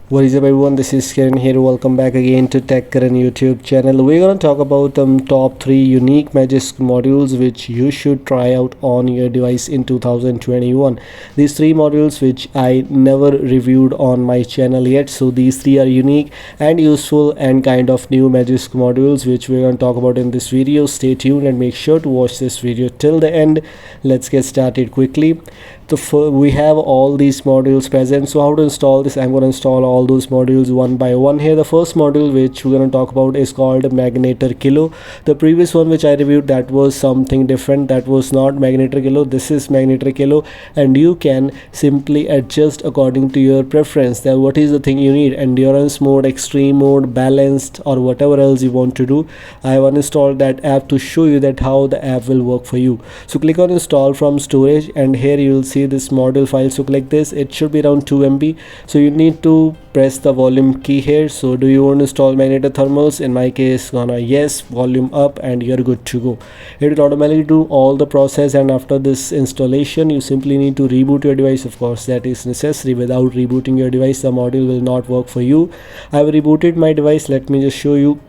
What is up everyone, this is Kiran here. Welcome back again to Tech Karan YouTube channel. We're going to talk about top 3 unique Magisk modules which you should try out on your device in 2021. These 3 modules which I never reviewed on my channel yet. So these 3 are unique and useful and kind of new Magisk modules which we're going to talk about in this video. Stay tuned and make sure to watch this video till the end. Let's get started quickly. So we have all these modules present. So how to install this? I'm going to install all those modules one by one here. The first module which we're going to talk about is called Magnetar Kilo. The previous one which I reviewed, that was something different. That was not Magnetar Kilo. This is Magnetar Kilo, and you can simply adjust according to your preference. That what is the thing you need: endurance mode, extreme mode, balanced, or whatever else you want to do. I have uninstalled that app to show you that how the app will work for you. So click on install from storage, and here you will see this module file. So click this. It should be around 2 MB. So you need to press the volume key here. So do you want to install Magnetar thermals? In my case, gonna yes, volume up, and you're good to go. It will automatically do all the process, and after this installation you simply need to reboot your device. Of course, that is necessary. Without rebooting your device, the module will not work for you. I have rebooted my device. Let me just show you.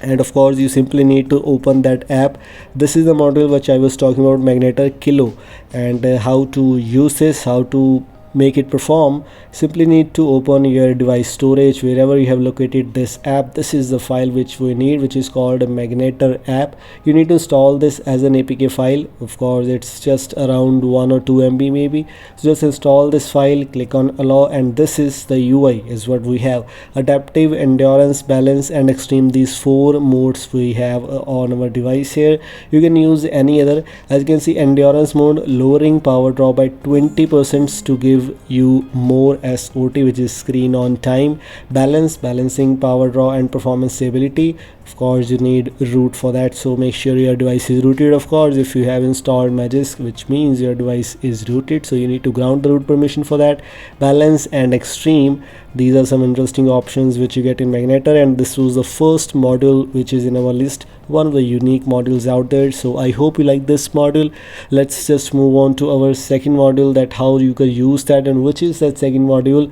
And of course you simply need to open that app. This is the module which I was talking about, Magnetar Kilo, and how to use this, how to make it perform. Simply need to open your device storage wherever you have located this app. This is the file which we need, which is called Magnetar app. You need to install this as an APK file. Of course it's just around 1 or 2 MB maybe. So just install this file, click on allow, and this is the UI is what we have: adaptive, endurance, balance, and extreme. These 4 modes we have on our device here. You can use any other. As you can see, endurance mode, lowering power draw by 20% to give you more SOT, which is screen on time. Balance, balancing power draw and performance stability. Of course you need root for that, so make sure your device is rooted. Of course, if you have installed Magisk, which means your device is rooted, so you need to ground the root permission for that. Balance and extreme, these are some interesting options which you get in Magnetar, and this was the first module which is in our list, one of the unique modules out there. So I hope you like this module. Let's just move on to our second module, that how you can use that. And which is that second module?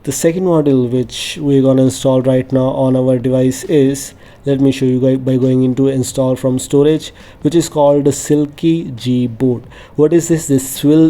The second module which we're gonna install right now on our device is, let me show you guys by going into install from storage, which is called the Silky Gboard. What is this? This will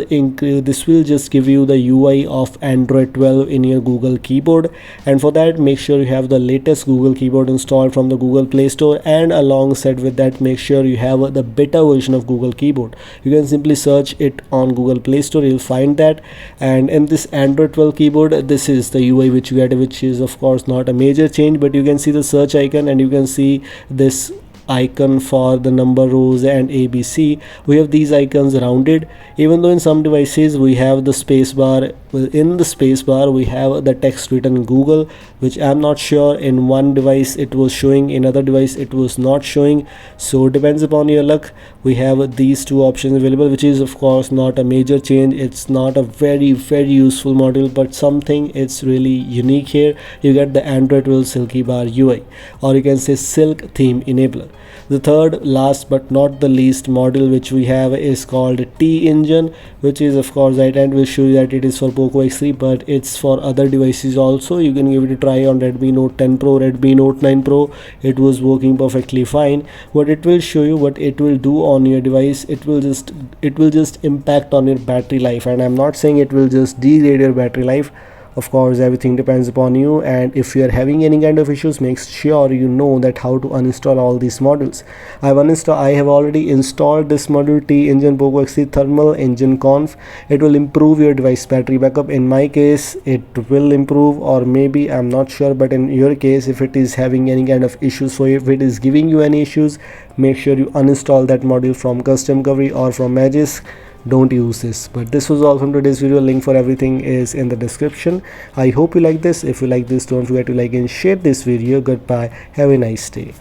just give you the UI of Android 12 in your Google keyboard, and for that make sure you have the latest Google keyboard installed from the Google Play Store, and alongside with that make sure you have the beta version of Google keyboard. You can simply search it on Google Play Store, you'll find that. And in this Android 12 keyboard, this is the UI which you get, which is of course not a major change, but you can see the search icon, and you can see this icon for the number rows and ABC. We have these icons rounded, even though in some devices we have the space bar. In the space bar we have the text written Google, which I'm not sure in one device it was showing, in other device it was not showing. So it depends upon your luck. We have these 2 options available, which is of course not a major change. It's not a very useful module, but something it's really unique here. You get the Android 12 Silky Bar UI, or you can say Silk Theme Enabler. The third, last but not the least module which we have is called T-Engine, which is of course right, and will show you that it is for Poco X3, but it's for other devices also. You can give it a try on Redmi Note 10 Pro, Redmi Note 9 Pro. It was working perfectly fine. What it will show you, what it will do on your device, it will just impact on your battery life. And I'm not saying it will just degrade your battery life. Of course everything depends upon you, and if you are having any kind of issues, make sure you know that how to uninstall all these modules. I have already installed this module, T-Engine Poco X3 Thermal Engine Conf. It will improve your device battery backup. In my case it will improve, or maybe I'm not sure, but in your case, if it is having any kind of issues for you, if it is giving you any issues, make sure you uninstall that module from Custom Recovery or from Magisk. Don't use this. But this was all from today's video. Link for everything is in the description. I hope you like this. If you like this, don't forget to like and share this video. Goodbye, have a nice day.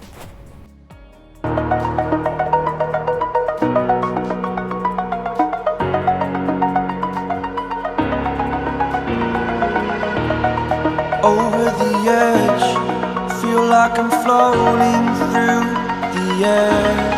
Over the edge, feel like I'm floating through the air.